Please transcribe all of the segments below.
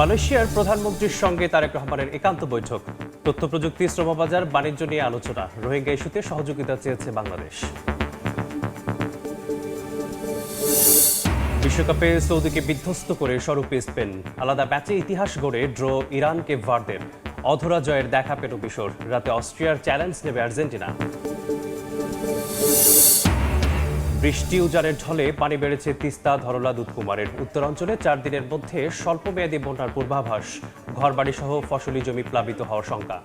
মালয়েশিয়ার প্রধানমন্ত্রীর সঙ্গে তারেক রহমানের একান্ত বৈঠক। তথ্য প্রযুক্তি, শ্রমবাজার, বাণিজ্য নিয়ে আলোচনা। রোহিঙ্গা ইস্যুতে সহযোগিতা চেয়েছে বাংলাদেশ। বিশ্বকাপে সৌদিকে বিধ্বস্ত করে স্বরূপে স্পেন। আলাদা ম্যাচে ইতিহাস গড়ে ড্র ইরান কেপ ভার্দের। অধরা জয়ের দেখা পেল মিশর। রাতে অস্ট্রিয়ার চ্যালেঞ্জ নেবে আর্জেন্টিনা। বৃষ্টি উজানের ঢলে পানি বেড়েছে তিস্তা, ধরলা, দুধকুমারের। উত্তরাঞ্চলে 4 দিনের মধ্যে স্বল্পমেয়াদী বন্যার পূর্বাভাস। ঘরবাড়ি সহ ফসলি জমি প্লাবিত হওয়ার শঙ্কা।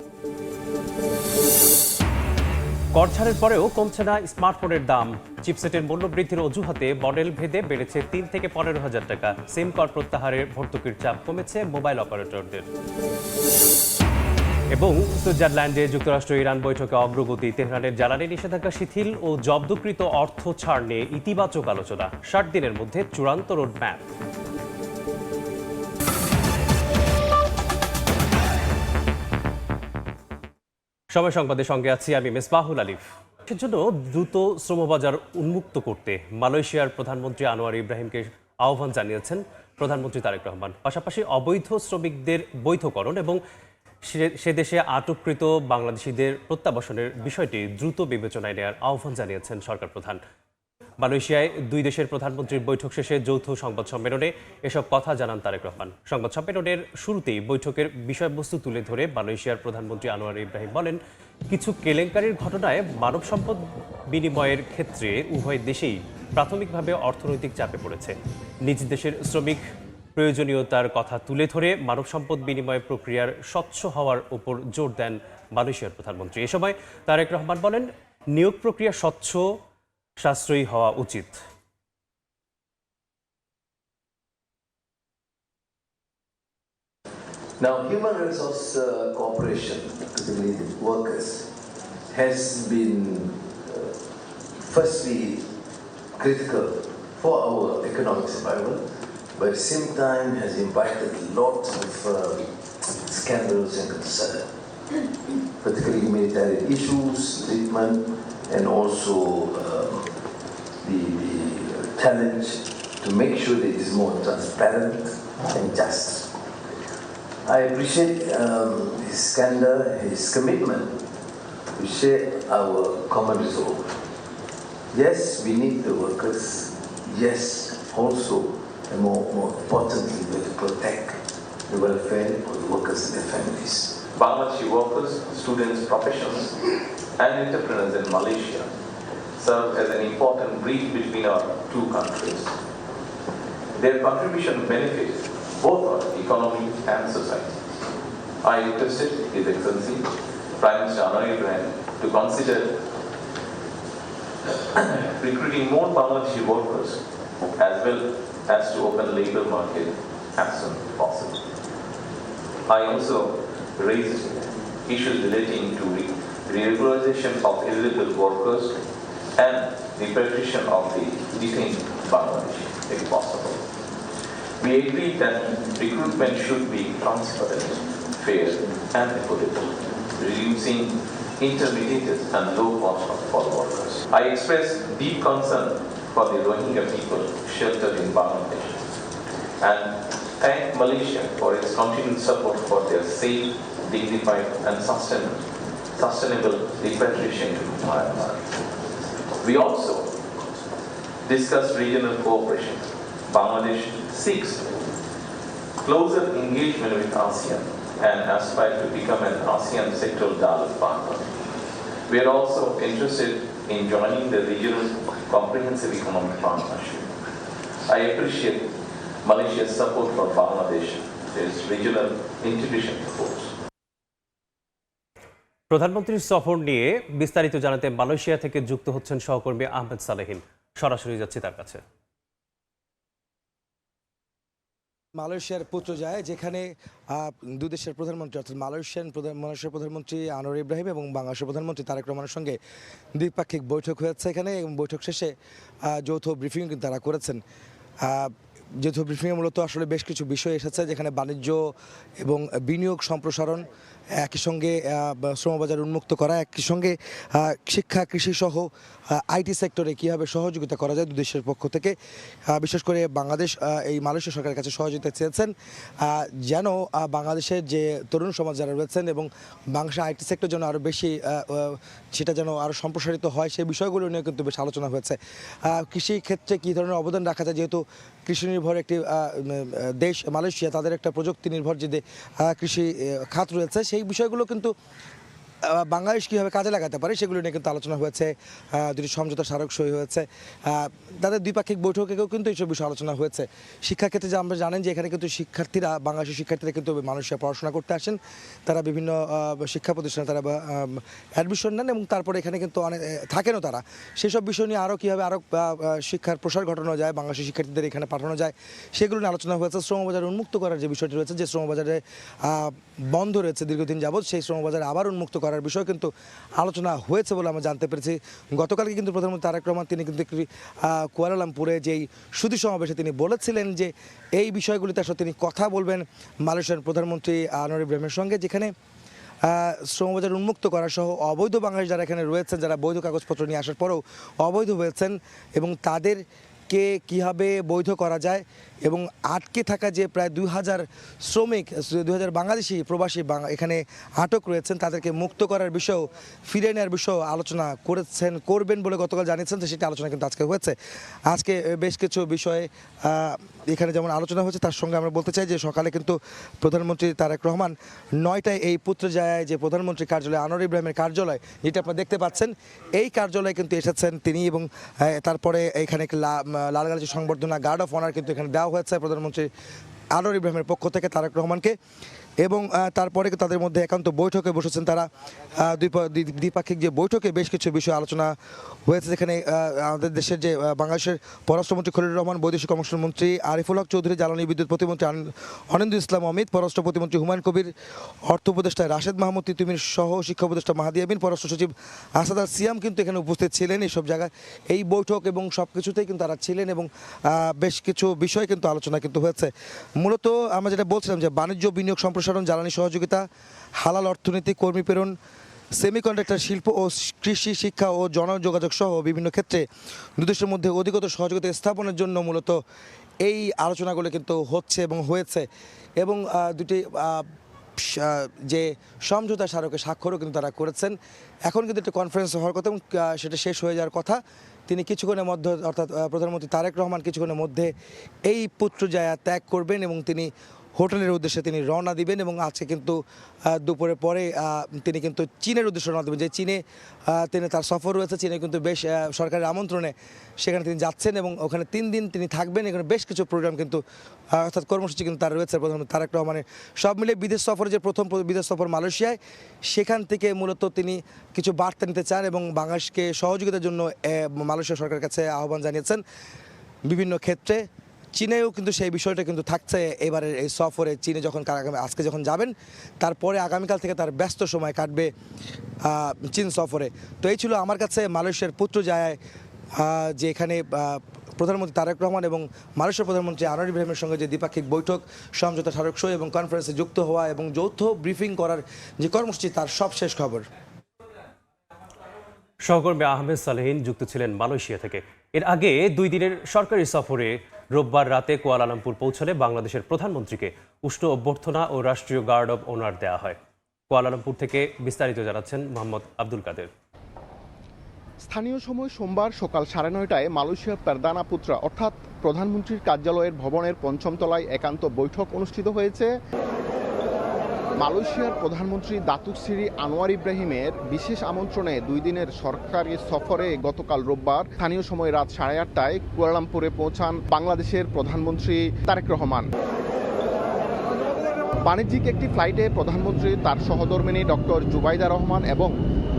কর ছাড়ের পরেও কমছে না স্মার্টফোনের দাম। চিপসেটের মূল্য বৃদ্ধির অজুহাতে মডেল ভেদে বেড়েছে 3 থেকে 15,000 টাকা। সিম কর প্রত্যাহারের ভর্তুকির চাপ কমেছে মোবাইল অপারেটরদের। এবং সুইজারল্যান্ডে যুক্তরাষ্ট্র ইরান বৈঠকে অগ্রগতি। তেহরানের জ্বালানি নিষেধাজ্ঞা শিথিল ও জব্দকৃত অর্থ ছাড় নিয়ে ইতিবাচক আলোচনা। 60 দিনের মধ্যে চূড়ান্ত রোডম্যাপ। সময় সংবাদের সঙ্গে আছি আমি মেসবাহুল আলিফ। সেজন্য দ্রুত শ্রমবাজার উন্মুক্ত করতে মালয়েশিয়ার প্রধানমন্ত্রী আনোয়ার ইব্রাহিমকে আহ্বান জানিয়েছেন প্রধানমন্ত্রী তারেক রহমান। পাশাপাশি অবৈধ শ্রমিকদের বৈধকরণ এবং সে দেশে আটককৃত বাংলাদেশিদের প্রত্যাবাসনের বিষয়টি দ্রুত বিবেচনায় নেওয়ার আহ্বান জানিয়েছেন সরকার প্রধান। মালয়েশিয়ায় 2 দেশের প্রধানমন্ত্রীর বৈঠক শেষে যৌথ সংবাদ সম্মেলনে এসব কথা জানান তারেক রহমান। সংবাদ সম্মেলনের শুরুতেই বৈঠকের বিষয়বস্তু তুলে ধরে মালয়েশিয়ার প্রধানমন্ত্রী আনোয়ার ইব্রাহিম বলেন, কিছু কেলেঙ্কারির ঘটনায় মানব সম্পদ বিনিময়ের ক্ষেত্রে উভয় দেশেই প্রাথমিকভাবে অর্থনৈতিক চাপে পড়েছে। নিজ দেশের শ্রমিক প্রয়োজনীয়তার কথা তুলে ধরে মানব সম্পদ বিনিময় প্রক্রিয়ার স্বচ্ছ হওয়ার উপর জোর দেন মালয়েশিয়ার প্রধানমন্ত্রী। এ সময় তারেক রহমান বলেন, নিয়োগ প্রক্রিয়া স্বচ্ছ, সাশ্রয়ী হওয়া উচিত। Now, human resource cooperation, particularly with workers, has been firstly critical for our economic survival, but at the same time has invited lots of scandals and concern, particularly humanitarian issues, treatment, and also the challenge to make sure that it is more transparent and just. I appreciate his candor, his commitment to share our common resolve. Yes, we need the workers. Yes, also, and more importantly, we have to protect the welfare of the workers and their families. Bangladeshi workers, students, professionals, and entrepreneurs in Malaysia serve as an important bridge between our two countries. Their contribution benefits both our economy and society. I requested His Excellency Prime Minister Anwar Ibrahim to consider recruiting more Bangladeshi workers as well as to open labour market as soon as possible. I also raised issues relating to regularization of illegal workers and repatriation of the detained Bangladeshi, if possible. We agreed that recruitment should be transparent, fair, and equitable, reducing intermediaries and low cost for workers. I expressed deep concern for the Rohingya people sheltered in Bangladesh and thank Malaysia for its continued support for their safe, dignified, and sustainable repatriation to Myanmar. We also discussed regional cooperation. Bangladesh seeks closer engagement with ASEAN and aspire to become an ASEAN sectoral dialogue partner. We are also interested in joining the regional comprehensive economic partnership. I appreciate Malaysia's support for Bangladesh's regional integration efforts. প্রধানমন্ত্রীর সফর নিয়ে বিস্তারিত জানাতে Malaysia থেকে যুক্ত হচ্ছেন সহকর্মী আহমেদ সালেহিন। সরাসরি যাচ্ছি তার কাছে। মালয়েশিয়ার পুত্রজায় যেখানে 2 দেশের প্রধানমন্ত্রী অর্থাৎ মালয়েশিয়ার প্রধানমন্ত্রী আনোয়ার ইব্রাহিম এবং বাংলাদেশের প্রধানমন্ত্রী তারেক রহমানের সঙ্গে দ্বিপাক্ষিক বৈঠক হয়েছে এখানে, এবং বৈঠক শেষে যৌথ ব্রিফিং কিন্তু তারা করেছেন। যৌথ ব্রিফিংয়ে মূলত আসলে বেশ কিছু বিষয় এসেছে, যেখানে বাণিজ্য এবং বিনিয়োগ সম্প্রসারণ, একই সঙ্গে শ্রমবাজার উন্মুক্ত করা, একই সঙ্গে শিক্ষা, কৃষি সহ আইটি সেক্টরে কীভাবে সহযোগিতা করা যায় দেশের পক্ষ থেকে। বিশেষ করে বাংলাদেশ এই মালয়েশিয়া সরকারের কাছে সহযোগিতা চেয়েছেন, যেন বাংলাদেশের যে তরুণ সমাজ যারা রয়েছেন এবং বাংলাদেশের আইটি সেক্টর যেন আরও বেশি সেটা যেন আরও সম্প্রসারিত হয়, সেই বিষয়গুলো নিয়ে কিন্তু বেশ আলোচনা হয়েছে। কৃষি ক্ষেত্রে কী ধরনের অবদান রাখা যায়, যেহেতু কৃষি নির্ভর একটি দেশ মালয়েশিয়া, তাদের একটা প্রযুক্তি নির্ভর যে কৃষি খাত রয়েছে, সেই বিষয়গুলো কিন্তু বাংলাদেশ কীভাবে কাজে লাগাতে পারে সেগুলো নিয়ে কিন্তু আলোচনা হয়েছে। দুটি সমঝোতা স্মারক সই হয়েছে। তাদের দ্বিপাক্ষিক বৈঠকেও কিন্তু এইসব বিষয়ে আলোচনা হয়েছে। শিক্ষাক্ষেত্রে যে আমরা জানেন যে এখানে কিন্তু শিক্ষার্থীরা, বাংলাদেশের শিক্ষার্থীরা কিন্তু মালয়েশিয়া পড়াশোনা করতে আসেন। তারা বিভিন্ন শিক্ষা প্রতিষ্ঠানে তারা অ্যাডমিশন নেন এবং তারপরে এখানে কিন্তু অনেক থাকেনও তারা। সেসব বিষয় নিয়ে আরও কীভাবে আরও শিক্ষার প্রসার ঘটানো যায়, বাংলাদেশের শিক্ষার্থীদের এখানে পাঠানো যায়, সেগুলো নিয়ে আলোচনা হয়েছে। শ্রমবাজার উন্মুক্ত করার যে বিষয়টি রয়েছে, যে শ্রমবাজারে বন্ধ রয়েছে দীর্ঘদিন যাবৎ, সেই শ্রমবাজার আবার উন্মুক্ত করার বিষয় কিন্তু আলোচনা হয়েছে বলে আমরা জানতে পেরেছি। গতকালকে কিন্তু প্রধানমন্ত্রী তারেক রহমান তিনি কিন্তু কুয়ালালামপুরে যেই সুধী সমাবেশে তিনি বলেছিলেন যে এই বিষয়গুলিতে আসলে তিনি কথা বলবেন মালয়েশিয়ার প্রধানমন্ত্রী আনোয়ার ইব্রাহিমের সঙ্গে, যেখানে শ্রমবাজার উন্মুক্ত করা সহ অবৈধ বাংলাদেশ যারা এখানে রয়েছেন, যারা বৈধ কাগজপত্র নিয়ে আসার পরেও অবৈধ হয়েছেন এবং তাদেরকে কীভাবে বৈধ করা যায় এবং আটকে থাকা যে প্রায় 2000 শ্রমিক, 2000 বাংলাদেশি প্রবাসী এখানে আটক রয়েছেন, তাদেরকে মুক্ত করার বিষয়েও, ফিরে নেওয়ার বিষয়েও আলোচনা করবেন বলে গতকাল জানিয়েছেন। তো সেটা আলোচনা কিন্তু আজকে হয়েছে। আজকে বেশ কিছু বিষয়ে এখানে যেমন আলোচনা হয়েছে, তার সঙ্গে আমরা বলতে চাই যে সকালে কিন্তু প্রধানমন্ত্রী তারেক রহমান 9টায় এই পুত্রজায়ায় যে প্রধানমন্ত্রী কার্যালয়, আনোয়ার ইব্রাহিমের কার্যালয়, যেটা আপনারা দেখতে পাচ্ছেন, এই কার্যালয়ে কিন্তু এসেছেন তিনি এবং তারপরে এখানে লালগালিচি সংবর্ধনা, গার্ড অফ অনার কিন্তু এখানে দেওয়া হয়েছে প্রধানমন্ত্রী আনোয়ার ইব্রাহিমের পক্ষ থেকে তারেক রহমানকে। এবং তারপরে তাদের মধ্যে একান্ত বৈঠকে বসেছেন তারা। দ্বিপাক্ষিক যে বৈঠকে বেশ কিছু বিষয় আলোচনা হয়েছে, যেখানে আমাদের দেশের যে বাংলাদেশের পররাষ্ট্রমন্ত্রী খলিলুর রহমান, বৈদেশিক কমিশনমন্ত্রী আরিফুল হক চৌধুরী, জ্বালানি বিদ্যুৎ প্রতিমন্ত্রী অনিন্দ্র ইসলাম অমিত, পররাষ্ট্র প্রতিমন্ত্রী হুমায়ুন কবির, অর্থ উপদেষ্টা রাশেদ মাহমুদ তিতুমির সহ শিক্ষা উপদেষ্টা মাহাদি আমিন, পররাষ্ট্র সচিব আসাদ আল সিয়াম কিন্তু এখানে উপস্থিত ছিলেন। এইসব জায়গায় এই বৈঠক এবং সব কিছুতেই কিন্তু তারা ছিলেন এবং বেশ কিছু বিষয় কিন্তু আলোচনা কিন্তু হয়েছে। মূলত আমরা যেটা বলছিলাম যে বাণিজ্য, বিনিয়োগ সম্প্রসারণ, জ্বালানি সহযোগিতা, হালাল অর্থনীতি, কর্মী প্রেরণ, সেমিকন্ডাক্টর শিল্প ও কৃষি, শিক্ষা ও জনযোগাযোগ সহ বিভিন্ন ক্ষেত্রে দুদেশের মধ্যে অধিকতর সহযোগিতা স্থাপনের জন্য মূলত এই আলোচনাগুলো কিন্তু হচ্ছে এবং হয়েছে। এবং দুটি যে সমঝোতা স্মারকে স্বাক্ষরও কিন্তু তারা করেছেন। এখন কিন্তু একটা কনফারেন্স হওয়ার কথা এবং সেটা শেষ হয়ে যাওয়ার কথা। তিনি কিছুক্ষণের মধ্যে, অর্থাৎ প্রধানমন্ত্রী তারেক রহমান কিছুক্ষণের মধ্যে এই পুত্রজায়া ত্যাগ করবেন এবং তিনি হোটেলের উদ্দেশ্যে তিনি রওনা দিবেন। এবং আজকে কিন্তু দুপুরের পরে তিনি কিন্তু চীনের উদ্দেশ্যে রওনা দেবেন, যে চীনে তিনি তার সফর রয়েছে। চীনে কিন্তু বেশ সরকারের আমন্ত্রণে সেখানে তিনি যাচ্ছেন এবং ওখানে 3 দিন তিনি থাকবেন। এখানে বেশ কিছু প্রোগ্রাম কিন্তু, অর্থাৎ কর্মসূচি কিন্তু তার রয়েছে প্রধানমন্ত্রী তারেক রহমানের। সব মিলে বিদেশ সফরে যে প্রথম বিদেশ সফর মালয়েশিয়ায়, সেখান থেকে মূলত তিনি কিছু বার্তা নিতে চান এবং বাংলাদেশকে সহযোগিতার জন্য মালয়েশিয়া সরকারের কাছে আহ্বান জানিয়েছেন বিভিন্ন ক্ষেত্রে। চীনেও কিন্তু সেই বিষয়টা কিন্তু থাকছে এবারের এই সফরে। চীনে যখন আজকে যখন যাবেন, তারপরে আগামীকাল থেকে তার ব্যস্ত সময় কাটবে চীন সফরে। তো এই ছিল আমার কাছে মালয়েশিয়ার পুত্রজায়ায় যে এখানে প্রধানমন্ত্রী তারেক রহমান এবং মালয়েশিয়ার প্রধানমন্ত্রী আনোয়ার ইব্রাহিমের সঙ্গে যে দ্বিপাক্ষিক বৈঠক, সমঝোতা স্মারক সই এবং কনফারেন্সে যুক্ত হওয়া এবং যৌথ ব্রিফিং করার যে কর্মসূচি, তার সব শেষ খবর। সহকর্মী আহমেদ সালেহিন যুক্ত ছিলেন মালয়েশিয়া থেকে। এর আগে 2 দিনের সরকারি সফরে রোববার রাতে কুয়ালালামপুর পৌঁছলে বাংলাদেশের প্রধানমন্ত্রীকে উষ্ণ অভ্যর্থনা ও রাষ্ট্রীয় গার্ড অব অনার দেওয়া হয়। কুয়ালালামপুর থেকে বিস্তারিত জানাচ্ছেন মোহাম্মদ আব্দুল কাদের। স্থানীয় সময় সোমবার সকাল 9:30টায় মালয়েশিয়ার পারদানা পুত্রা অর্থাৎ প্রধানমন্ত্রীর কার্যালয়ের ভবনের 5ম তলায় একান্ত বৈঠক অনুষ্ঠিত হয়েছে। মালয়েশিয়ার প্রধানমন্ত্রী দাতুক শ্রী আনোয়ার ইব্রাহিমের বিশেষ আমন্ত্রণে 2 দিনের সরকারি সফরে গতকাল রোববার স্থানীয় সময় রাত 8:30টায় কুয়ালালামপুরে পৌঁছান বাংলাদেশের প্রধানমন্ত্রী তারেক রহমান। বাণিজ্যিক একটি ফ্লাইটে প্রধানমন্ত্রী, তার সহধর্মিণী ডক্টর জুবাইদা রহমান এবং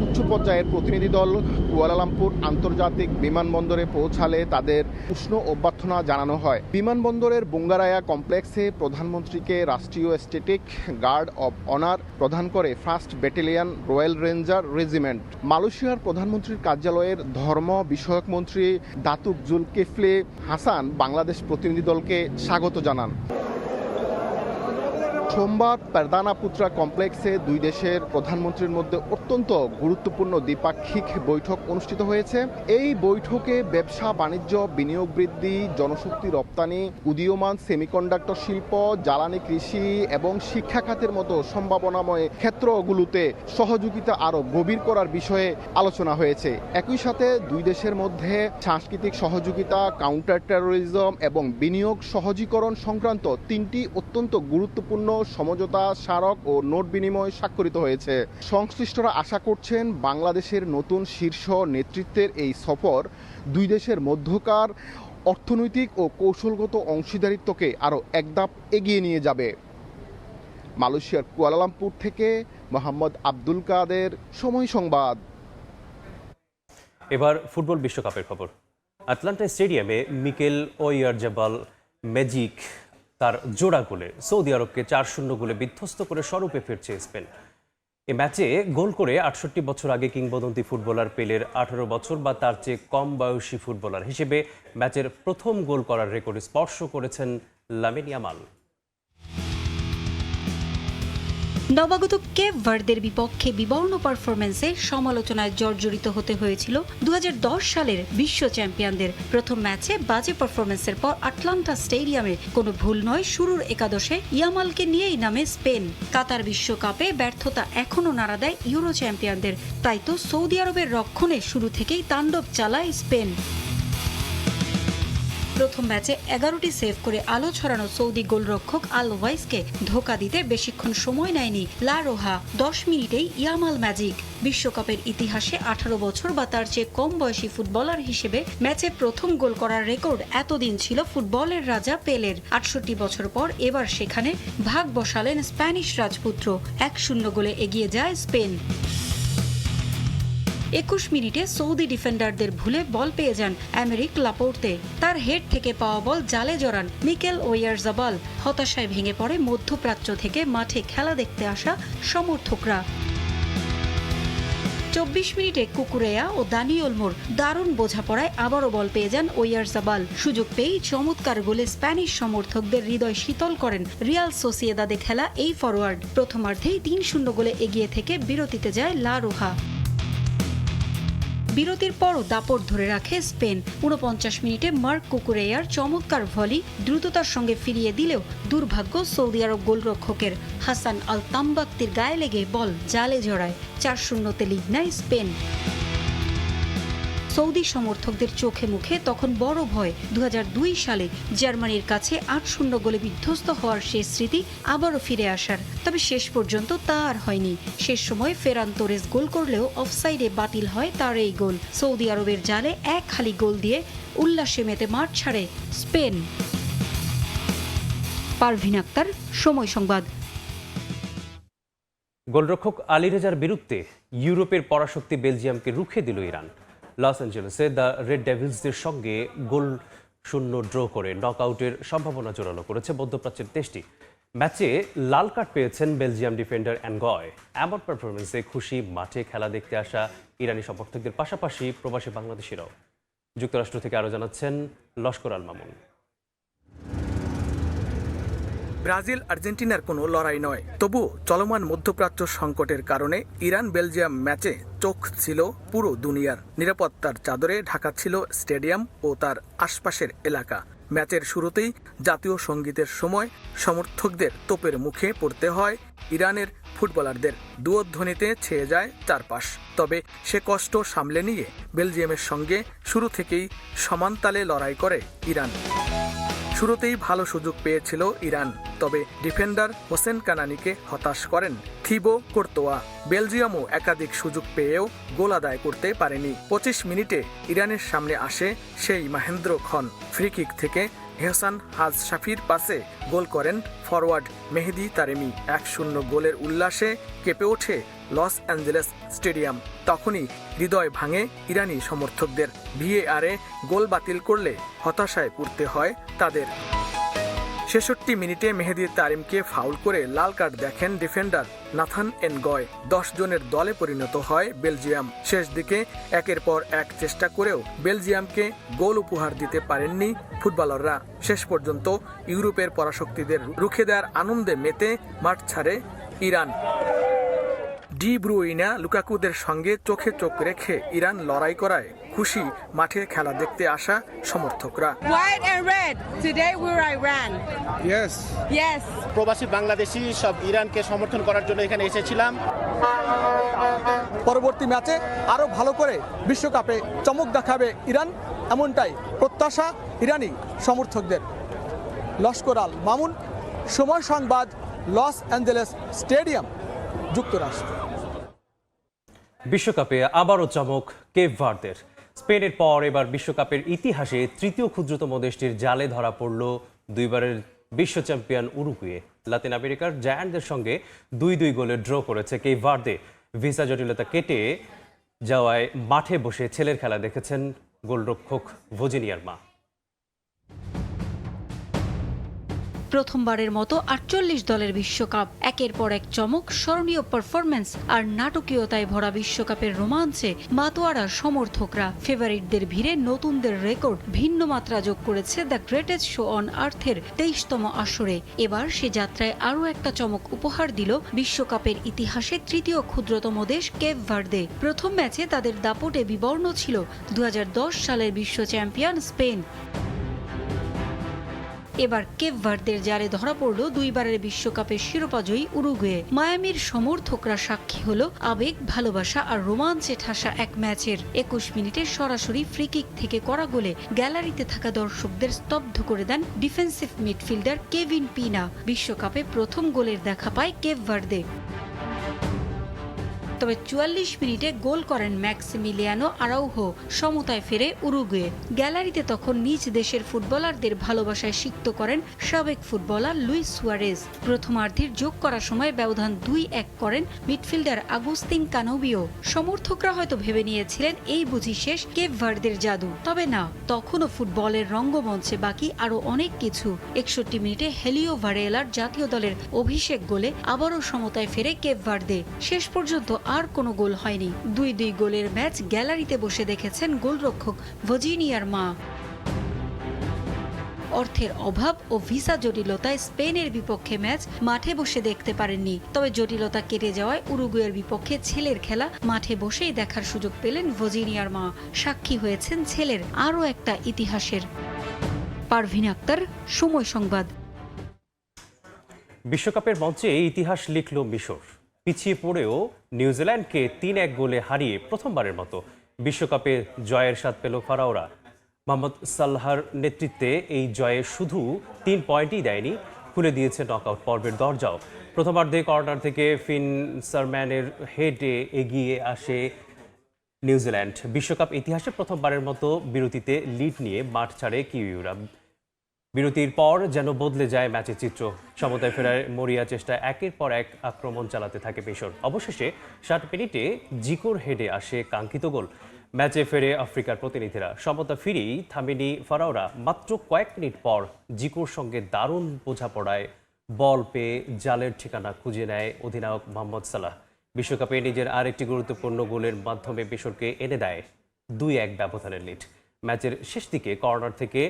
উচ্চ পর্যায়ের প্রতিনিধি দল কুয়ালালামপুর আন্তর্জাতিক বিমানবন্দরে পৌঁছালে তাদের উষ্ণ অভ্যর্থনা জানানো হয়। বিমানবন্দরের বুঙ্গারায়া কমপ্লেক্সে প্রধানমন্ত্রীকে রাষ্ট্রীয় স্ট্যাটিক গার্ড অব অনার প্রদান করে 1st battalion royal ranger regiment. মালয়েশিয়ার প্রধানমন্ত্রীর কার্যালয়ের ধর্ম বিষয়ক মন্ত্রী দাতুক জুলকিফলি হাসান বাংলাদেশ প্রতিনিধি দলকে স্বাগত জানান। সোমবার পারদানাপুত্রা কমপ্লেক্সে দুই দেশের প্রধানমন্ত্রীর মধ্যে অত্যন্ত গুরুত্বপূর্ণ দ্বিপাক্ষিক বৈঠক অনুষ্ঠিত হয়েছে। এই বৈঠকে ব্যবসা বাণিজ্য, বিনিয়োগ বৃদ্ধি, জনশক্তি রপ্তানি, উদীয়মান সেমিকন্ডাক্টর শিল্প, জ্বালানি, কৃষি এবং শিক্ষা খাতের মতো সম্ভাবনাময় ক্ষেত্রগুলোতে সহযোগিতা আরও গভীর করার বিষয়ে আলোচনা হয়েছে। একই সাথে দুই দেশের মধ্যে সাংস্কৃতিক সহযোগিতা, কাউন্টার টেরোরিজম এবং বিনিয়োগ সহজীকরণ সংক্রান্ত তিনটি অত্যন্ত গুরুত্বপূর্ণ সমঝোতা, স্মারক ও নোট বিনিময় স্বাক্ষরিত হয়েছে। সংশ্লিষ্টরা আশা করছেন বাংলাদেশের নতুন শীর্ষ নেতৃত্বের এই সফর দুই দেশের মধ্যকার অর্থনৈতিক ও কৌশলগত অংশীদারিত্বকে আরও একধাপ এগিয়ে নিয়ে যাবে। মালয়েশিয়ার কুয়ালালামপুর থেকে মোহাম্মদ আব্দুল কাদের, সময় সংবাদ। এবার ফুটবল বিশ্বকাপের খবর। আটলান্টা স্টেডিয়ামে মিকেল ওয়াইয়ারজাবাল ম্যাজিক তার জোড়া গোলে সৌদি আরবকে 4-0 গোলে বিধ্বস্ত করে স্বরূপে ফিরছে স্পেন। এ ম্যাচে গোল করে 68 বছর আগে কিংবদন্তি ফুটবলার পেলের 18 বছর বা তার চেয়ে কম বয়সী ফুটবলার হিসেবে ম্যাচের প্রথম গোল করার রেকর্ড স্পর্শ করেছেন লামিন ইয়ামাল। নবাগত কেপ ভার্দের বিপক্ষে বিবর্ণ পারফরম্যান্সে সমালোচনায় জর্জরিত হতে হয়েছিল 2010 সালের বিশ্ব চ্যাম্পিয়নদের। প্রথম ম্যাচে বাজে পারফরম্যান্সের পর আটলান্টা স্টেডিয়ামে কোনো ভুল নয়, শুরুর একাদশে ইয়ামালকে নিয়েই নামে স্পেন। কাতার বিশ্বকাপে ব্যর্থতা এখনও নাড়া দেয় ইউরো চ্যাম্পিয়নদের। তাই তো সৌদি আরবের রক্ষণে শুরু থেকেই তাণ্ডব চালায় স্পেন। প্রথম ম্যাচে 11টি সেভ করে আলো ছড়ানো সৌদি গোলরক্ষক আল ওয়াইসকে ধোঁকা দিতে বেশিক্ষণ সময় নেয়নি লা রোহা। 10 মিনিটেই ইয়ামাল ম্যাজিক। বিশ্বকাপের ইতিহাসে 18 বছর বা তার চেয়ে কম বয়সী ফুটবলার হিসেবে ম্যাচে প্রথম গোল করার রেকর্ড এতদিন ছিল ফুটবলের রাজা পেলের। 68 বছর পর এবার সেখানে ভাগ বসালেন স্প্যানিশ রাজপুত্র। 1-0 গোলে এগিয়ে যায় স্পেন। 21 মিনিটে সৌদি ডিফেন্ডারদের ভুলে বল পেয়ে যান আমেরিক লাপোর্তে। তার হেড থেকে পাওয়া বল জালে জড়ান মিকেল ওয়াইয়ারজাবাল। হতাশায় ভেঙে পড়ে মধ্যপ্রাচ্য থেকে মাঠে খেলা দেখতে আসা সমর্থকরা। 24 মিনিটে কুকুরেয়া ও দানি ওলমোর দারুণ বোঝাপড়ায় আবারও বল পেয়ে যান ওয়াইয়ারজাবাল। সুযোগ পেয়েই চমৎকার গোলে স্প্যানিশ সমর্থকদের হৃদয় শীতল করেন রিয়াল সোসিয়েদাদে খেলা এই ফরোয়ার্ড। প্রথমার্ধেই 3-0 গোলে এগিয়ে থেকে বিরতিতে যায় লা রোহা। বিরতির পরও দাপট ধরে রাখে স্পেন। 49 মিনিটে মার্ক কুকুরেয়ার চমৎকার ভলি দ্রুততার সঙ্গে ফিরিয়ে দিলেও দুর্ভাগ্য সৌদি আরব গোলরক্ষকের। হাসান আল তাম্বাক্তির গায়ে লেগে বল জালে জড়ায়। 4-0 লিড নেয় স্পেন। সৌদি সমর্থকদের চোখে মুখে তখন বড় ভয়। 2002 সালে জার্মানির কাছে 8-0 গোলে বিধ্বস্ত হওয়ার শেষ স্মৃতি আবারও ফিরে আসার। তবে শেষ পর্যন্ত তা আর হয়নি। শেষ সময় ফেরান তোরেস গোল করলেও অফসাইডে বাতিল হয় তার এই গোল। সৌদি আরবের জালে এক খালি গোল দিয়ে উল্লাসে মেতে মাঠ ছাড়ে স্পেন। পারভিন আক্তার, সময় সংবাদ। গোলরক্ষক আলী রেজার বিরুদ্ধে ইউরোপের পরাশক্তি বেলজিয়ামকে রুখে দিল ইরান। লস অ্যাঞ্জেলেসে দ্য রেড ডেভিলসদের সঙ্গে 0-0 ড্র করে নকআউটের সম্ভাবনা জোরালো করেছে মধ্যপ্রাচ্যের দেশটি। ম্যাচে লাল কার্ড পেয়েছেন বেলজিয়াম ডিফেন্ডার অ্যানগয়। এমন পারফরমেন্সে খুশি মাঠে খেলা দেখতে আসা ইরানি সমর্থকদের পাশাপাশি প্রবাসী বাংলাদেশিরাও। যুক্তরাষ্ট্র থেকে আরও জানাচ্ছেন লস্কর আল মামুন। ব্রাজিল আর্জেন্টিনার কোনো লড়াই নয়, তবু চলমান মধ্যপ্রাচ্য সংকটের কারণে ইরান বেলজিয়াম ম্যাচে চোখ ছিল পুরো দুনিয়ার। নিরাপত্তার চাদরে ঢাকা ছিল স্টেডিয়াম ও তার আশপাশের এলাকা। ম্যাচের শুরুতেই জাতীয় সঙ্গীতের সময় সমর্থকদের তোপের মুখে পড়তে হয় ইরানের ফুটবলারদের। দুয়োধ্বনিতে ছেয়ে যায় চারপাশ। তবে সে কষ্ট সামলে নিয়ে বেলজিয়ামের সঙ্গে শুরু থেকেই সমান তালে লড়াই করে ইরান। শুরুতেই ভালো সুযোগ পেয়েছিল ইরান, তবে ডিফেন্ডার হোসেন কানানিকে হতাশ করেন থিবো কোর্তোয়া। বেলজিয়ামও একাধিক সুযোগ পেয়েও গোল আদায় করতে পারেনি। 25 মিনিটে ইরানের সামনে আসে সেই মাহেন্দ্র খন। ফ্রি কিক থেকে এহসান হাজ শাফির পাসে গোল করেন ফরওয়ার্ড মেহেদি তারেমি। 1-0 গোলের উল্লাসে কেঁপে ওঠে লস অ্যাঞ্জেলেস স্টেডিয়াম। তখনই হৃদয় ভাঙে ইরানি সমর্থকদের। ভিএআরে গোল বাতিল করলে হতাশায় পড়তে হয় তাদের। ৬৬ মিনিটে মেহেদী তারিমকে ফাউল করে লাল কার্ড দেখেন ডিফেন্ডার নাথান এনগয়। 10 জনের দলে পরিণত হয় বেলজিয়াম। শেষ দিকে একের পর এক চেষ্টা করেও বেলজিয়ামকে গোল উপহার দিতে পারেননি ফুটবলাররা। শেষ পর্যন্ত ইউরোপের পরাশক্তিদের রুখে দেওয়ার আনন্দে মেতে মাঠ ছাড়ে ইরান। ডি ব্রুইনা লুকাকুদের সঙ্গে চোখে চোখ রেখে ইরান লড়াই করায় খুশি মাঠে খেলা দেখতে আসা সমর্থকরা। White and red. Today we're Iran. Yes. Yes. প্রবাসী বাংলাদেশি সব ইরানকে সমর্থন করার জন্য এখানে এসেছিলাম। পরবর্তী ম্যাচে আরো ভালো করে বিশ্বকাপে চমক দেখাবে ইরান, এমনটাই প্রত্যাশা ইরানি সমর্থকদের। লস্কর আল মামুন, সময় সংবাদ, লস অ্যাঞ্জেলেস স্টেডিয়াম, যুক্তরাষ্ট্র। বিশ্বকাপে আবারও চমক কেপ ভার্দের। স্পেনের পর এবার বিশ্বকাপের ইতিহাসে তৃতীয় ক্ষুদ্রতম দেশটির জালে ধরা পড়ল দুইবারের বিশ্ব চ্যাম্পিয়ন উরুগুয়ে। লাতিন আমেরিকার জায়ান্টদের সঙ্গে 2-2 গোলে ড্র করেছে কেপ ভার্দে। ভিসা জটিলতা কেটে যাওয়ায় মাঠে বসে ছেলের খেলা দেখেছেন গোলরক্ষক ভজিনিয়ার মা। প্রথমবারের মতো 48 দলের বিশ্বকাপ, একের পর এক চমক, স্মরণীয় পারফরমেন্স আর নাটকীয়তায় ভরা বিশ্বকাপের রোমাঞ্চে মাতোয়ারা সমর্থকরা। ফেভারিটদের ভিড়ে নতুনদের রেকর্ড ভিন্ন মাত্রা যোগ করেছে দ্য গ্রেটেস্ট শো অন আর্থের 23তম আসরে। এবার সে যাত্রায় আরও একটা চমক উপহার দিল বিশ্বকাপের ইতিহাসে তৃতীয় ক্ষুদ্রতম দেশ কেপ ভার্দে। প্রথম ম্যাচে তাদের দাপটে বিবর্ণ ছিল 2010 সালের বিশ্ব চ্যাম্পিয়ন স্পেন। এবার কেপ ভার্দের জালে ধরা পড়ল দুইবারের বিশ্বকাপের শিরোপাজয়ী উরুগুয়ে। মায়ামির সমর্থকরা সাক্ষী হলো আবেগ, ভালোবাসা আর রোমাঞ্চে ঠাসা এক ম্যাচের। 21 মিনিটে সরাসরি ফ্রিকিক থেকে করা গোলে গ্যালারিতে থাকা দর্শকদের স্তব্ধ করে দেন ডিফেন্সিভ মিডফিল্ডার কেভিন পিনা। বিশ্বকাপে প্রথম গোলের দেখা পায় কেপ ভার্দে। তবে 44 মিনিটে গোল করেন ম্যাক্সিমিলিয়ানো আরাউহো। সমতায় ফেরে উরুগুয়ে। গ্যালারিতে তখন নিজ দেশের ফুটবলারদের ভালোবাসায় সিক্ত করেন সাবেক ফুটবলার লুইস সুয়ারেজ। প্রথমার্ধের যোগ করার সময় ব্যবধান 2-1 করেন মিডফিল্ডার আগুস্তিন কানোবিও। সমর্থকরা হয়তো ভেবে নিয়েছিলেন এই বুঝি শেষ কেপ ভার্দের জাদু। তবে না, তখনও ফুটবলের রঙ্গমঞ্চে বাকি আরও অনেক কিছু। 61 মিনিটে হেলিও ভারেলার জাতীয় দলের অভিষেক গোলে আবারও সমতায় ফেরে কেপ ভার্দে। শেষ পর্যন্ত আর কোনো গোল হয়নি। 2-2 গোলের ম্যাচ গ্যালারিতে বসে দেখেছেন গোলরক্ষক ভজিনিয়ার মা। অর্থের অভাব ও ভিসা জটিলতায় স্পেনের বিপক্ষে ম্যাচ মাঠে বসে দেখতে পারেননি। তবে জটিলতা কেটে যাওয়ায় উরুগুয়ের বিপক্ষে ছেলের খেলা মাঠে বসেই দেখার সুযোগ পেলেন ভজিনিয়ার মা। সাক্ষী হয়েছেন ছেলের আরও একটা ইতিহাসের। পারভিন আক্তার, সময় সংবাদ। বিশ্বকাপের মঞ্চে ইতিহাস লিখল মিশর। পিছিয়ে পড়েও নিউজিল্যান্ডকে 3-1 গোলে হারিয়ে প্রথমবারের মতো বিশ্বকাপে জয়ের স্বাদ পেল ফারাওরা। মোহাম্মদ সাল্লাহর নেতৃত্বে এই জয়ে শুধু 3 পয়েন্টই দেয়নি, খুলে দিয়েছে নকআউট পর্বের দরজাও। প্রথমার্ধে কর্নার থেকে ফিন সারম্যানের হেডে এগিয়ে আসে নিউজিল্যান্ড। বিশ্বকাপ ইতিহাসে প্রথমবারের মতো বিরতিতে লিড নিয়ে মাঠ ছাড়ে কিউইরা। বিরতির পর যেন বদলে যায় ম্যাচের চিত্র। সমতায় ফেরার মরিয়া চেষ্টায় একের পর এক আক্রমণ চালাতে থাকে মিশর। অবশেষে 60 মিনিটে জিকোর হেডে আসে কাঙ্ক্ষিত গোল। ম্যাচে ফেরে আফ্রিকার প্রতিনিধিরা। সমতা ফিরেই থামেনি ফারাওরা। মাত্র কয়েক মিনিট পর জিকোর সঙ্গে দারুণ বোঝাপড়ায় বল পেয়ে জালের ঠিকানা খুঁজে নেয় অধিনায়ক মোহাম্মদ সালাহ। বিশ্বকাপে নিজের আরেকটি গুরুত্বপূর্ণ গোলের মাধ্যমে মিশরকে এনে দেয় 2-1 ব্যবধানের লিড। ম্যাচের শেষ দিকে কর্নার থেকে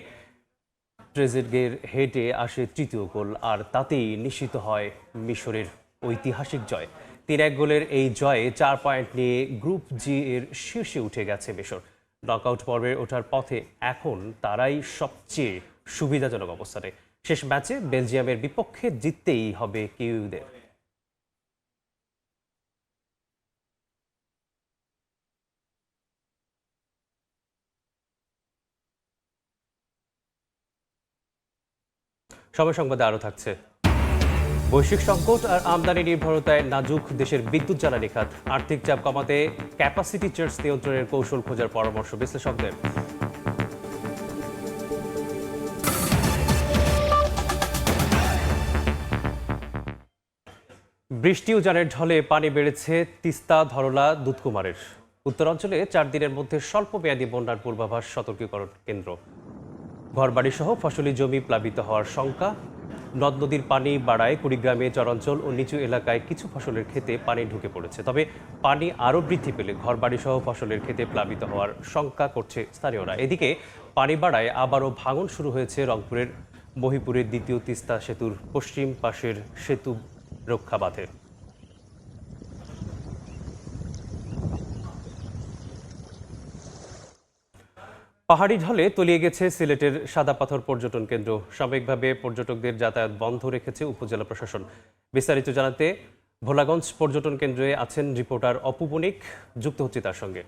ট্রেজেগের হেডে আসে তৃতীয় গোল, আর তাতেই নিশ্চিত হয় মিশরের ঐতিহাসিক জয়। 3-1 গোলের এই জয়ে 4 পয়েন্ট নিয়ে গ্রুপ জি এর শীর্ষে উঠে গেছে মিশর। নকআউট পর্বে ওঠার পথে এখন তারাই সবচেয়ে সুবিধাজনক অবস্থানে। শেষ ম্যাচে বেলজিয়ামের বিপক্ষে জিততেই হবে কিউইদের। সময় সংবাদে আরও থাকছে। বৈশ্বিক সংকট আর আমদানি নির্ভরতায় নাজুক দেশের বিদ্যুৎ জ্বালানি খাত। আর্থিক চাপ কমাতে ক্যাপাসিটি চার্জ নিয়ন্ত্রণের কৌশল খোঁজার পরামর্শ বিশ্লেষকদের। বৃষ্টি ও জানের ঢলে পানি বেড়েছে তিস্তা, ধরলা, দুধকুমারের। উত্তরাঞ্চলে 4 দিনের মধ্যে স্বল্পমেয়াদী বন্যার পূর্বাভাস সতর্কীকরণ কেন্দ্র। ঘরবাড়ি সহ ফসলি জমি প্লাবিত হওয়ার শঙ্কা। নদ নদীর পানি বাড়ায় কুড়িগ্রামে চরাঞ্চল ও নিচু এলাকায় কিছু ফসলের ক্ষেতে পানি ঢুকে পড়েছে। তবে পানি আরও বৃদ্ধি পেলে ঘরবাড়ি সহ ফসলের ক্ষেতে প্লাবিত হওয়ার শঙ্কা করছে স্থানীয়রা। এদিকে পানি বাড়ায় আবারও ভাঙন শুরু হয়েছে রংপুরের মহিপুরের দ্বিতীয় তিস্তা সেতুর পশ্চিম পাশের সেতু রক্ষা বাঁধে। পাহাড়ি ঢলে তলিয়ে গেছে সিলেটের সাদা পাথর পর্যটন কেন্দ্র। সাময়িকভাবে পর্যটকদের যাতায়াত বন্ধ রেখেছে উপজেলা প্রশাসন। বিস্তারিত জানাতে ভোলাগঞ্জ পর্যটন কেন্দ্রে আছেন রিপোর্টার অপু বণিক, যুক্ত হচ্ছে তার সঙ্গে।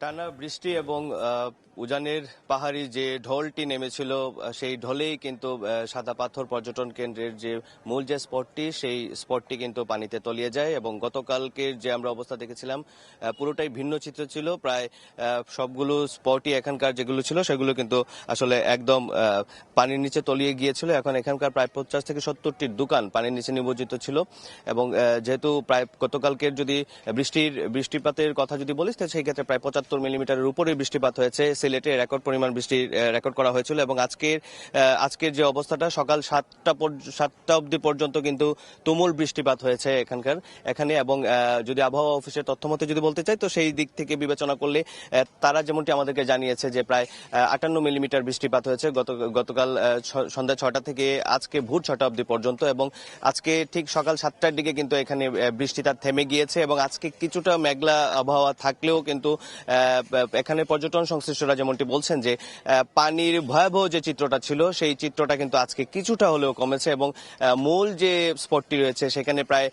টানা বৃষ্টি এবং উজানের পাহাড়ি যে ঢলটি নেমেছিল সেই ঢলেই কিন্তু সাদা পাথর পর্যটন কেন্দ্রের যে মূল যে স্পটটি সেই স্পটটি কিন্তু পানিতে তলিয়ে যায় এবং গতকালকের যে আমরা অবস্থা দেখেছিলাম পুরোটাই ভিন্ন চিত্র ছিল। প্রায় সবগুলো স্পটই এখানকার যেগুলো ছিল সেগুলো কিন্তু আসলে একদম পানির নিচে তলিয়ে গিয়েছিল। এখন এখানকার প্রায় 50 থেকে 70টির দোকান পানির নিচে নিমজ্জিত ছিল এবং যেহেতু প্রায় গতকালকের যদি বৃষ্টিপাতের কথা যদি বলিস তাহলে সেই ক্ষেত্রে প্রায় 75 মিলিমিটারের উপরে বৃষ্টিপাত হয়েছে। সিলেটে রেকর্ড পরিমাণ বৃষ্টি রেকর্ড করা হয়েছিল এবং আজকের যে অবস্থাটা সকাল 7টা অবধি পর্যন্ত কিন্তু তুমুল বৃষ্টিপাত হয়েছে এখানে এবং যদি আবহাওয়া অফিসের তথ্য মতে যদি বলতে চাই তো সেই দিক থেকে বিবেচনা করলে তারা যেমনটি আমাদেরকে জানিয়েছে যে প্রায় 58 মিলিমিটার বৃষ্টিপাত হয়েছে গতকাল সন্ধ্যা 6টা থেকে আজকে ভোর 6টা অবধি পর্যন্ত এবং আজকে ঠিক সকাল 7টার দিকে কিন্তু এখানে বৃষ্টিটা থেমে গিয়েছে এবং আজকে কিছুটা মেঘলা আবহাওয়া থাকলেও কিন্তু এখানে পর্যটন সংশ্লিষ্টরা যেমনটি বলছেন যে পানির ভয়াবহ যে চিত্রটা ছিল সেই চিত্রটা কিন্তু আজকে কিছুটা হলেও কমেছে এবং মূল যে স্পটটি রয়েছে সেখানে প্রায়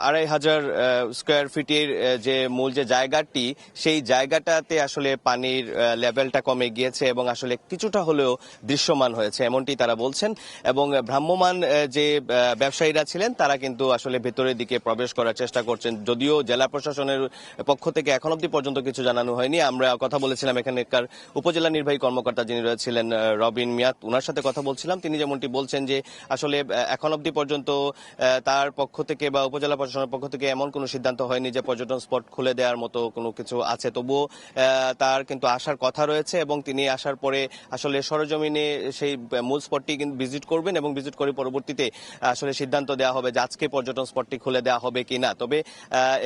2500 স্কয়ার ফিটের যে মূল যে জায়গাটি সেই জায়গাটাতে আসলে পানির লেভেলটা কমে গিয়েছে এবং আসলে কিছুটা হলেও দৃশ্যমান হয়েছে এমনটি তারা বলছেন এবং ভ্রাম্যমাণ যে ব্যবসায়ীরা ছিলেন তারা কিন্তু আসলে ভেতরের দিকে প্রবেশ করার চেষ্টা করছেন। যদিও জেলা প্রশাসনের পক্ষ থেকে এখন অবধি পর্যন্ত কিছু জানানো হয়নি। আমরা কথা বলেছিলাম এখানকার উপজেলা নির্বাহী কর্মকর্তা যিনি রয়েছিলেন রবিন মিয়াত, ওনার সাথে কথা বলছিলাম। তিনি যেমনটি বলছেন যে আসলে এখন অবধি পর্যন্ত তার পক্ষ থেকে বা উপজেলা প্রশাসনের পক্ষ থেকে এমন কোনো সিদ্ধান্ত হয়নি যে পর্যটন স্পট খুলে দেওয়ার মতো কোনো কিছু আছে। তবুও তার কিন্তু আসার কথা রয়েছে এবং তিনি আসার পরে আসলে সরেজমিনে সেই মূল স্পটটি কিন্তু ভিজিট করবেন এবং ভিজিট করে পরবর্তীতে আসলে সিদ্ধান্ত দেওয়া হবে যে আজকে পর্যটন স্পটটি খুলে দেওয়া হবে কিনা। তবে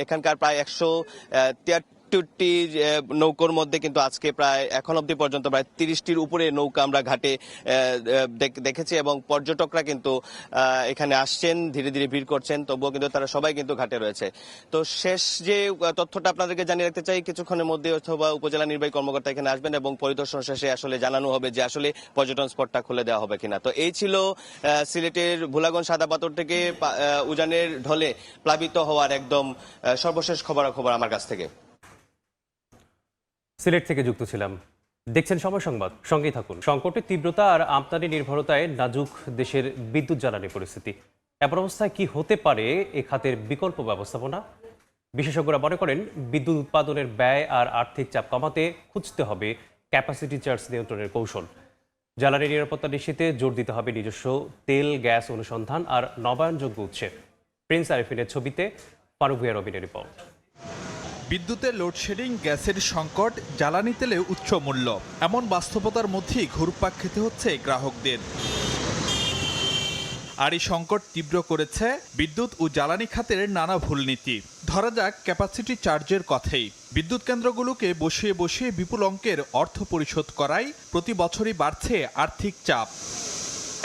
এখানকার প্রায় 163টি নৌকোর মধ্যে কিন্তু আজকে প্রায় এখন অবধি পর্যন্ত প্রায় 30টির উপরে নৌকা আমরা ঘাটে দেখেছি এবং পর্যটকরা কিন্তু এখানে আসছেন, ধীরে ধীরে ভিড় করছেন, তবুও কিন্তু তারা সবাই কিন্তু ঘাটে রয়েছে। তো শেষ যে তথ্যটা আপনাদেরকে জানিয়ে রাখতে চাই, কিছুক্ষণের মধ্যে অথবা উপজেলা নির্বাহী কর্মকর্তা এখানে আসবেন এবং পরিদর্শন শেষে আসলে জানানো হবে যে আসলে পর্যটন স্পটটা খুলে দেওয়া হবে কিনা। তো এই ছিল সিলেটের ভোলাগঞ্জ সাদা পাথর থেকে উজানের ঢলে প্লাবিত হওয়ার একদম সর্বশেষ খবরাখবর আমার কাছ থেকে। সিলেট থেকে যুক্ত ছিলাম। দেখছেন সময় সংবাদ, সঙ্গেই থাকুন। সংকটের তীব্রতা আর আমদানি নির্ভরতায় নাজুক দেশের বিদ্যুৎ জ্বালানি পরিস্থিতি। এমন অবস্থায় কি হতে পারে এ খাতের বিকল্প ব্যবস্থাপনা? বিশেষজ্ঞরা মনে করেন বিদ্যুৎ উৎপাদনের ব্যয় আর আর্থিক চাপ কমাতে খুঁজতে হবে ক্যাপাসিটি চার্জ নিয়ন্ত্রণের কৌশল। জ্বালানি নিরাপত্তা নিশ্চিতে জোর দিতে হবে নিজস্ব তেল গ্যাস অনুসন্ধান আর নবায়নযোগ্য উৎসে। প্রিন্স আরিফিনের ছবিতে ফারুক ভুঁইয়া রবিনের রিপোর্ট। বিদ্যুতের লোডশেডিং, গ্যাসের সংকট, জ্বালানি তেলে উচ্চ মূল্য, এমন বাস্তবতার মধ্যেই ঘুরপাক খেতে হচ্ছে গ্রাহকদের। আর এই সংকট তীব্র করেছে বিদ্যুৎ ও জ্বালানি খাতের নানা ভুলনীতি। ধরা যাক ক্যাপাসিটি চার্জের কথাই। বিদ্যুৎ কেন্দ্রগুলোকে বসিয়ে বসিয়ে বিপুল অঙ্কের অর্থ পরিশোধ করায় প্রতি বছরই বাড়ছে আর্থিক চাপ।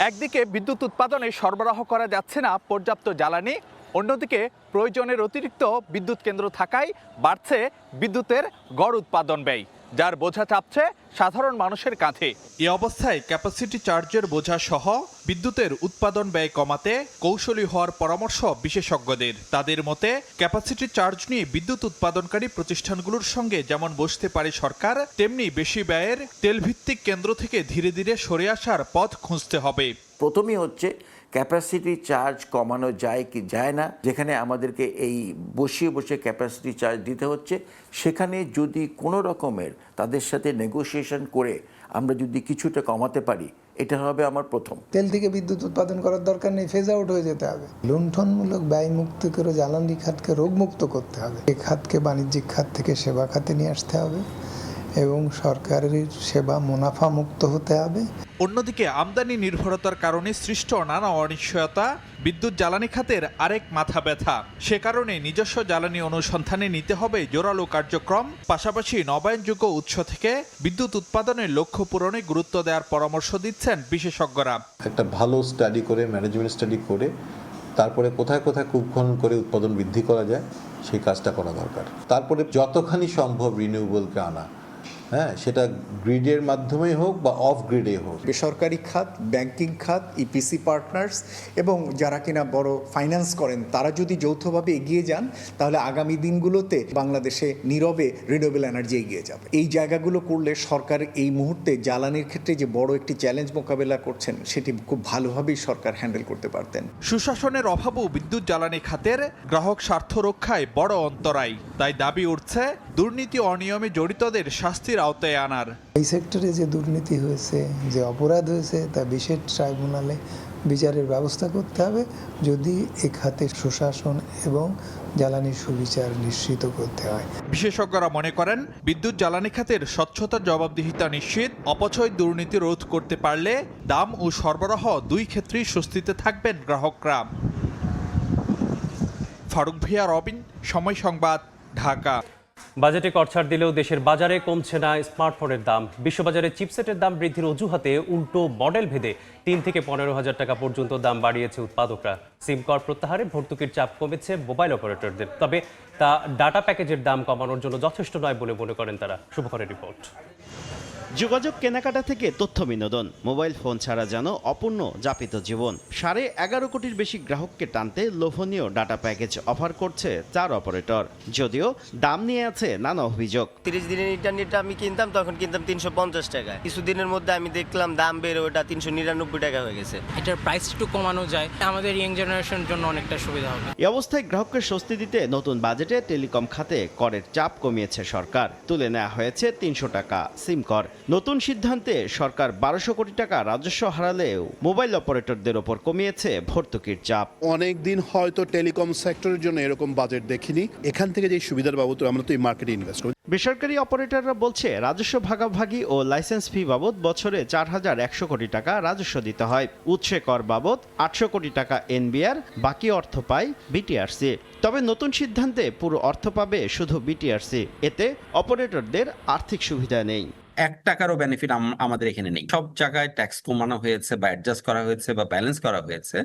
একদিকে বিদ্যুৎ উৎপাদনে সরবরাহ করা যাচ্ছে না পর্যাপ্ত জ্বালানি, অন্যদিকে প্রয়োজনের অতিরিক্ত বিদ্যুৎ কেন্দ্র থাকায় বাড়ছে বিদ্যুতের গড় উৎপাদন ব্যয়, যার বোঝা চাপছে সাধারণ মানুষের কাঁধে। এ অবস্থায় ক্যাপাসিটি চার্জের বোঝা সহ বিদ্যুতের উৎপাদন ব্যয় কমাতে কৌশলী হওয়ার পরামর্শ বিশেষজ্ঞদের। তাদের মতে ক্যাপাসিটি চার্জ নিয়ে বিদ্যুৎ উৎপাদনকারী প্রতিষ্ঠানগুলোর সঙ্গে যেমন বসতে পারে সরকার, তেমনি বেশি ব্যয়ের তেলভিত্তিক কেন্দ্র থেকে ধীরে ধীরে সরে আসার পথ খুঁজতে হবে। প্রথমেই হচ্ছে ক্যাপাসিটি চার্জ কমানো যায় কি যায় না। যেখানে আমাদেরকে এই বসিয়ে বসে ক্যাপাসিটি চার্জ দিতে হচ্ছে, সেখানে যদি কোনো রকমের তাদের সাথে নেগোসিয়েশন করে আমরা যদি কিছুটা কমাতে পারি, এটা হবে আমার প্রথম। তেল থেকে বিদ্যুৎ উৎপাদন করার দরকার নেই, ফেজ আউট হয়ে যেতে হবে। লুণ্ঠনমূলক ব্যয় মুক্ত করে জ্বালানি খাতকে রোগমুক্ত করতে হবে। এই খাতকে বাণিজ্যিক খাত থেকে সেবা খাতে নিয়ে আসতে হবে এবং সরকারের সেবা মুনাফা মুক্ত হতে হবে। অন্যদিকে আমদানি নির্ভরতার কারণে সৃষ্ট নানা অনিশ্চয়তা বিদ্যুৎ জ্বালানি খাতের আরেক মাথা ব্যথা। সে কারণে নিজস্ব জ্বালানি অনুসন্ধানে নিতে হবে জোরালো কার্যক্রম, পাশাপাশি নবায়নযোগ্য উৎস থেকে বিদ্যুৎ উৎপাদনের লক্ষ্য পূরণে গুরুত্ব দেওয়ার পরামর্শ দিচ্ছেন বিশেষজ্ঞরা। একটা ভালো স্টাডি করে, ম্যানেজমেন্ট স্টাডি করে তারপরে কোথায় কোথায় কূপ খনন করে উৎপাদন বৃদ্ধি করা যায় সেই কাজটা করা দরকার। তারপরে যতখানি সম্ভব রিনিউয়েবলকে আনা, হ্যাঁ, সেটা গ্রিডের মাধ্যমেই হোক বা অফ গ্রিডে হোক। বেসরকারি খাত, ব্যাংকিং খাত, ইপিসি পার্টনার্স এবং যারা কিনা বড় ফাইন্যান্স করেন তারা যদি যৌথভাবে এগিয়ে যান তাহলে আগামী দিনগুলোতে বাংলাদেশে নীরবে রিনিউয়েবল এনার্জি এগিয়ে যাবে। এই জায়গাগুলো করলে সরকার এই মুহূর্তে জ্বালানির ক্ষেত্রে যে বড় একটি চ্যালেঞ্জ মোকাবেলা করছেন সেটি খুব ভালোভাবেই সরকার হ্যান্ডেল করতে পারতেন। সুশাসনের অভাবও বিদ্যুৎ জ্বালানি খাতের গ্রাহক স্বার্থ রক্ষায় বড় অন্তরায়। তাই দাবি উঠছে দুর্নীতি অনিয়মে জড়িতদের শাস্তির আওতায় আনার। এই সেক্টরে যে দুর্নীতি হয়েছে, যে অপরাধ হয়েছে তা বিশেষ ট্রাইব্যুনালে বিচারের ব্যবস্থা করতে হবে, যদি এ খাতে সুশাসন এবং জ্বালানির সুবিচার নিশ্চিত করতে হয়। বিশেষজ্ঞরা মনে করেন বিদ্যুৎ জ্বালানি খাতের স্বচ্ছতার জবাবদিহিতা নিশ্চিত, অপচয় দুর্নীতি রোধ করতে পারলে দাম ও সরবরাহ দুই ক্ষেত্রেই স্বস্তিতে থাকবেন গ্রাহকরা। ফারুক ভিয়া, রবিন, সময় সংবাদ, ঢাকা। বাজেটে করছাড় দিলেও দেশের বাজারে কমছে না স্মার্টফোনের দাম। বিশ্ববাজারে চিপসেটের দাম বৃদ্ধির অজুহাতে উল্টো মডেল ভেদে 3 থেকে 15,000 টাকা পর্যন্ত দাম বাড়িয়েছে উৎপাদকরা। সিম কর প্রত্যাহারে ভর্তুকির চাপ কমেছে মোবাইল অপারেটরদের, তবে তা ডাটা প্যাকেজের দাম কমানোর জন্য যথেষ্ট নয় বলে মনে করেন তারা। শুভকরের রিপোর্ট। যোগাযোগ, কেনাকাটা থেকে তথ্য বিনোদন, মোবাইল ফোন ছাড়া যেন অপূর্ণ যাপিত জীবন। 11.5 কোটির বেশি গ্রাহককে টানতে লোভনীয় ডাটা প্যাকেজ অফার করছে 4 অপারেটর, যদিও দাম নিয়ে আছে নানা অভিযোগ। 30 দিনের ইন্টারনেটটা আমি কিনতাম, তখন কিনতাম 350 টাকা। কিছুদিনের মধ্যে আমি দেখলাম দাম বেড়ে ওটা 399 টাকা হয়ে গেছে। এটার প্রাইস একটু কমানো যায়, আমাদের ইয়াং জেনারেশনের জন্য অনেকটা সুবিধা হবে। এই অবস্থায় গ্রাহককে স্বস্তি দিতে নতুন বাজেটে টেলিকম খাতে করের চাপ কমিয়েছে সরকার। তুলে নেওয়া হয়েছে 300 টাকা সিম কর। নতুন সিদ্ধান্তে সরকার 1200 কোটি টাকা রাজস্ব হারালেও মোবাইল অপারেটরদের ওপর কমিয়েছে ভর্তুকির চাপ। অনেক দিন হয়তো টেলিকম সেক্টরের জন্য এরকম বাজেট দেখিনি। এখান থেকে যে সুবিধার বাবদ আমরা তো এই মার্কেটে ইনভেস্ট করি। বেসরকারি অপারেটররা বলছে রাজস্ব ভাগাভাগি ও লাইসেন্স ফি বাবদ বছরে 4100 কোটি টাকা রাজস্ব দিতে হয়। উৎসে কর বাবদ 800 কোটি টাকা এনবিআর, বাকি অর্থ পায় বিটিআরসি। তবে নতুন সিদ্ধান্তে পুরো অর্থ পাবে শুধু বিটিআরসি। এতে অপারেটরদের আর্থিক সুবিধা নেই। 1 টাকারও বেনিফিট আমাদের এখানে নেই। সব জায়গায় ট্যাক্স কমানো হয়েছে বা অ্যাডজাস্ট করা হয়েছে বা ব্যালেন্স করা হয়েছে,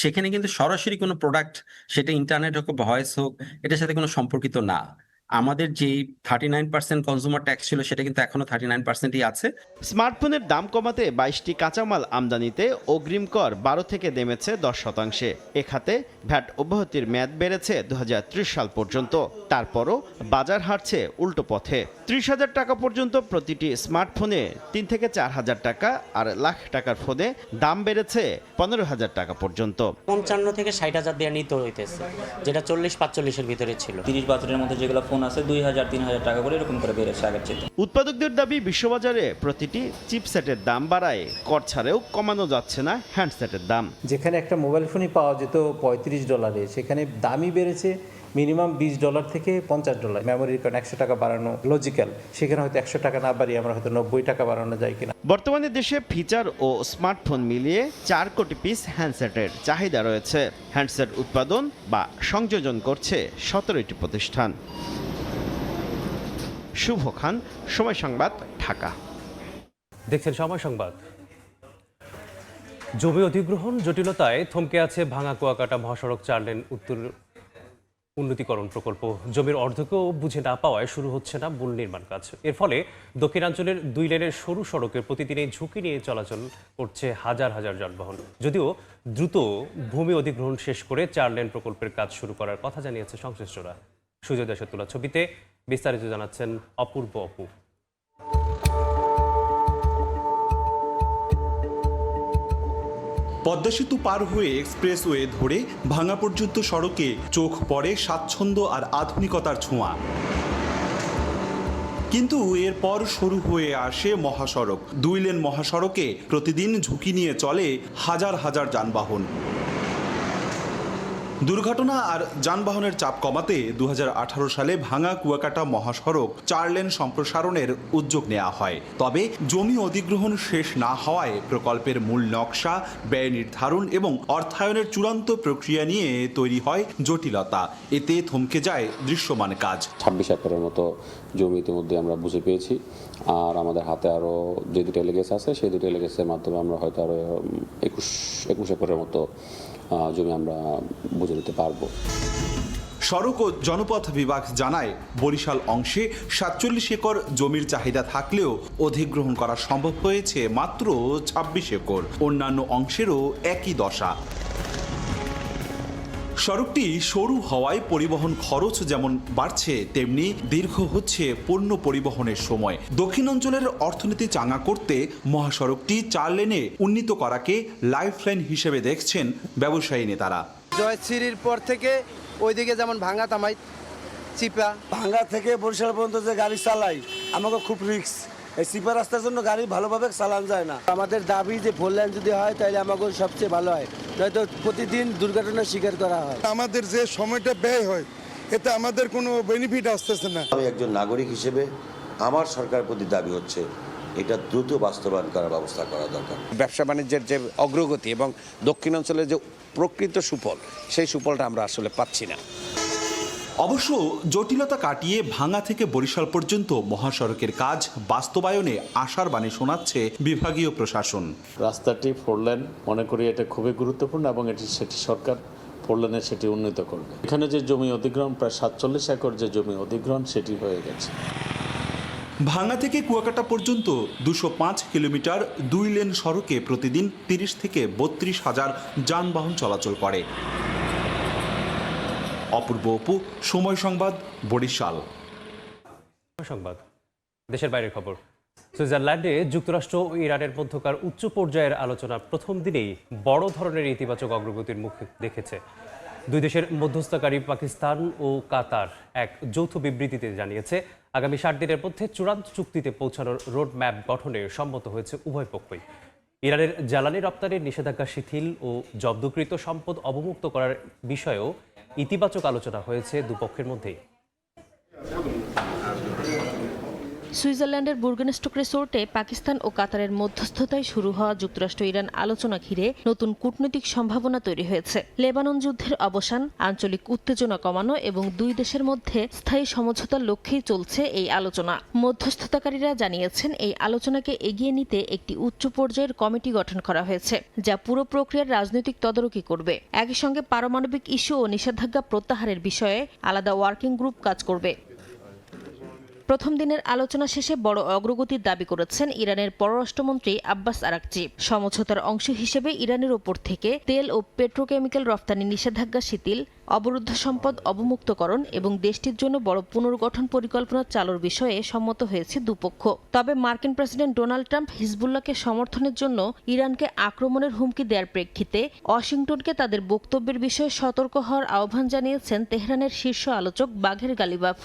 সেখানে কিন্তু সরাসরি কোনো প্রোডাক্ট, সেটা ইন্টারনেট হোক বা ভয়েস হোক, এটার সাথে কোনো সম্পর্কিত না। আমাদের যেই 39% কনজিউমার ট্যাক্স ছিল সেটা কিন্তু এখনো 39%ই আছে। স্মার্টফোনের দাম কমাতে 22টি কাঁচামাল আমদানিতে অগ্রিম কর 12 থেকে নেমেছে 10%। এ খাতে ভ্যাট অব্যাহতির মেয়াদ বেড়েছে 2030 সাল পর্যন্ত। তারপরও বাজার হারছে উল্টো পথে। 30,000 টাকা পর্যন্ত প্রতিটি স্মার্টফোনে 3 থেকে 4,000 টাকা, আর লাখ টাকার ফোনে দাম বেড়েছে 15,000 টাকা পর্যন্ত। 55 থেকে 60,000 দিয়ে নিতে হইতেছে, যেটা 40-45 ভিতরে ছিল। 30 বছরের মধ্যে যেগুলো ফোন আছে 2,000-3,000 টাকা করে এরকম করে বেড়েছে আগের চেয়ে। উৎপাদকদের দাবি বিশ্ববাজারে প্রতিটি চিপসেটের দাম বাড়ায় কর ছাড়েও কমানো যাচ্ছে না হ্যান্ডসেটের দাম। যেখানে একটা মোবাইল ফোনই পাওয়া যেত $35, সেখানে দামই বেড়েছে মিনিমাম $20 থেকে $50। মেমোরির কারণে 100 টাকা বাড়ানো লজিক্যাল, সেখানে হয়তো 100 টাকা না বাড়িয়ে আমরা হয়তো 90 টাকা বাড়ানো যায় কিনা। বর্তমানে দেশে ফিচার ও স্মার্টফোন মিলিয়ে 4 কোটি পিস হ্যান্ডসেটের চাহিদা রয়েছে। হ্যান্ডসেট উৎপাদন বা সংযোজন করছে 17টি প্রতিষ্ঠান। শুভ খান, সময় সংবাদ, ঢাকা। দেখছেন সময় সংবাদ। জমি অধিগ্রহণ জটিলতায় থমকে আছে ভাঙা কুয়াকাটা মহাসড়ক 4 লেন উত্তর উন্নতিকরণ প্রকল্প। জমির অর্ধেকও বুঝে না পাওয়ায় শুরু হচ্ছে না মূল নির্মাণ কাজ। এর ফলে দক্ষিণাঞ্চলের 2 লেনের সরু সড়কে প্রতিদিনই ঝুঁকি নিয়ে চলাচল করছে হাজার হাজার যানবাহন। যদিও দ্রুত ভূমি অধিগ্রহণ শেষ করে 4 লেন প্রকল্পের কাজ শুরু করার কথা জানিয়েছে সংশ্লিষ্টরা। সুজয় দাসের তোলা ছবিতে বিস্তারিত জানাচ্ছেন অপূর্ব অপু। পদ্মা সেতু পার হয়ে এক্সপ্রেসওয়ে ধরে ভাঙা পর্যন্ত সড়কে চোখ পড়ে স্বাচ্ছন্দ্য আর আধুনিকতার ছোঁয়া। কিন্তু এরপর শুরু হয়ে আসে মহাসড়ক। 2 লেন মহাসড়কে প্রতিদিন ঝুঁকি নিয়ে চলে হাজার হাজার যানবাহন। দুর্ঘটনা আর যানবাহনের চাপ কমাতে 2018 সালে ভাঙা কুয়াকাটা মহাসড়ক 4 লেন সম্প্রসারণের উদ্যোগ নেওয়া হয়। তবে জমি অধিগ্রহণ শেষ না হওয়ায় প্রকল্পের মূল নকশা, ব্যয় নির্ধারণ এবং অর্থায়নের চূড়ান্ত প্রক্রিয়া নিয়ে তৈরি হয় জটিলতা। এতে থমকে যায় দৃশ্যমান কাজ। 26 একরের মতো জমি ইতিমধ্যে আমরা বুঝে পেয়েছি, আর আমাদের হাতে আরও যে দুটো এলিগেস আছে সেই দুটো এলিগেসের মাধ্যমে আমরা হয়তো আরও 21 একরের মতো জমি আমরা বুঝে নিতে পারবো। সড়ক ও জনপথ বিভাগ জানায়, বরিশাল অংশে 47 একর জমির চাহিদা থাকলেও অধিগ্রহণ করা সম্ভব হয়েছে মাত্র 26 একর। অন্যান্য অংশেরও একই দশা। সড়কটি সরু হওয়ায় পরিবহন খরচ যেমন বাড়ছে, তেমনি দীর্ঘ হচ্ছে পণ্য পরিবহনের সময়। দক্ষিণাঞ্চলের অর্থনীতি চাঙা করতে মহাসড়কটি 4 লেনে উন্নীত করাকে লাইফলাইন হিসেবে দেখছেন ব্যবসায়ী নেতারা। জয়শ্রীর পর থেকে ওইদিকে যেমন ভাঙা তামাই চিপা, ভাঙা থেকে বরিশাল পর্যন্ত যে গাড়ি চালাই আমাকে খুব রিস্ক। এই চিপা রাস্তার জন্য গাড়ি ভালোভাবে চালানো যায় না। আমাদের দাবি যে 4 লেন যদি হয় তাহলে আমাকে সবচেয়ে ভালো হয়, নয়তো প্রতিদিন দুর্ঘটনার শিকার করা হয়। আমাদের যে সময়টা ব্যয় হয় এতে আমাদের কোনো বেনিফিট আসতেছে না। আমি একজন নাগরিক হিসেবে আমার সরকারের প্রতি দাবি হচ্ছে এটা দ্রুত বাস্তবায়ন করার ব্যবস্থা করা দরকার। ব্যবসা বাণিজ্যের যে অগ্রগতি এবং দক্ষিণাঞ্চলের যে প্রকৃত সুফল, সেই সুফলটা আমরা আসলে পাচ্ছি না। অবশ্য জটিলতা কাটিয়ে ভাঙা থেকে বরিশাল পর্যন্ত মহাসড়কের কাজ বাস্তবায়নে আশার বাণী শোনাচ্ছে বিভাগীয় প্রশাসন। রাস্তাটি 4 লেন মনে করি এটা খুবই গুরুত্বপূর্ণ এবং সেটি সরকার 4 লেনে সেটি উন্নীত করবে। এখানে যে জমি অধিগ্রহণ প্রায় 47 একর যে জমি অধিগ্রহণ সেটি হয়ে গেছে। ভাঙা থেকে কুয়াকাটা পর্যন্ত 205 কিলোমিটার 2 লেন সড়কে প্রতিদিন 30 থেকে 32 হাজার যানবাহন চলাচল করে। অপূর্ব অপু, সময় সংবাদ, বরিশাল। সংবাদ দেশের বাইরের খবর। সুইজারল্যান্ডে যুক্তরাষ্ট্র ও ইরানের মধ্যকার উচ্চ পর্যায়ের আলোচনা প্রথম দিনেই বড় ধরনের ইতিবাচক অগ্রগতির মুখ দেখেছে। দুই দেশের মধ্যস্থতাকারী পাকিস্তান ও কাতার এক যৌথ বিবৃতিতে জানিয়েছে, আগামী 60 দিনের মধ্যে চূড়ান্ত চুক্তিতে পৌঁছানোর রোড ম্যাপ গঠনে সম্মত হয়েছে উভয় পক্ষই। ইরানের জ্বালানি রপ্তানির নিষেধাজ্ঞা শিথিল ও জব্দকৃত সম্পদ অবমুক্ত করার বিষয়েও ইতিবাচক আলোচনা হয়েছে দুপক্ষের মধ্যেই। সুইজারল্যান্ডের বুর্গেনস্টক রিসোর্টে পাকিস্তান ও কাতারের মধ্যস্থতায় শুরু হওয়া যুক্তরাষ্ট্র ইরান আলোচনা ঘিরে নতুন কূটনৈতিক সম্ভাবনা তৈরি হয়েছে। লেবানন যুদ্ধের অবসান, আঞ্চলিক উত্তেজনা কমানো এবং দুই দেশের মধ্যে স্থায়ী সমঝোতার লক্ষ্যেই চলছে এই আলোচনা। মধ্যস্থতাকারীরা জানিয়েছেন, এই আলোচনাকে এগিয়ে নিতে একটি উচ্চ পর্যায়ের কমিটি গঠন করা হয়েছে, যা পুরো প্রক্রিয়ার রাজনৈতিক তদারকি করবে। একই সঙ্গে পারমাণবিক ইস্যু ও নিষেধাজ্ঞা প্রত্যাহারের বিষয়ে আলাদা ওয়ার্কিং গ্রুপ কাজ করবে। প্রথম দিনের আলোচনা শেষে বড় অগ্রগতির দাবি করেছেন ইরানের পররাষ্ট্রমন্ত্রী আব্বাস আরাকচি। সমঝোতার অংশ হিসেবে ইরানের ওপর থেকে তেল ও পেট্রোকেমিক্যাল রপ্তানি নিষেধাজ্ঞা শিথিল, অবরুদ্ধ সম্পদ অবমুক্তকরণ এবং দেশটির জন্য বড় পুনর্গঠন পরিকল্পনা চালুর বিষয়ে সম্মত হয়েছে দুপক্ষ। তবে মার্কিন প্রেসিডেন্ট ডোনাল্ড ট্রাম্প হিজবুল্লাহকে সমর্থনের জন্য ইরানকে আক্রমণের হুমকি দেওয়ার প্রেক্ষিতে ওয়াশিংটনকে তাদের বক্তব্যের বিষয়ে সতর্ক হওয়ার আহ্বান জানিয়েছেন তেহরানের শীর্ষ আলোচক বাঘের গালিবাফ।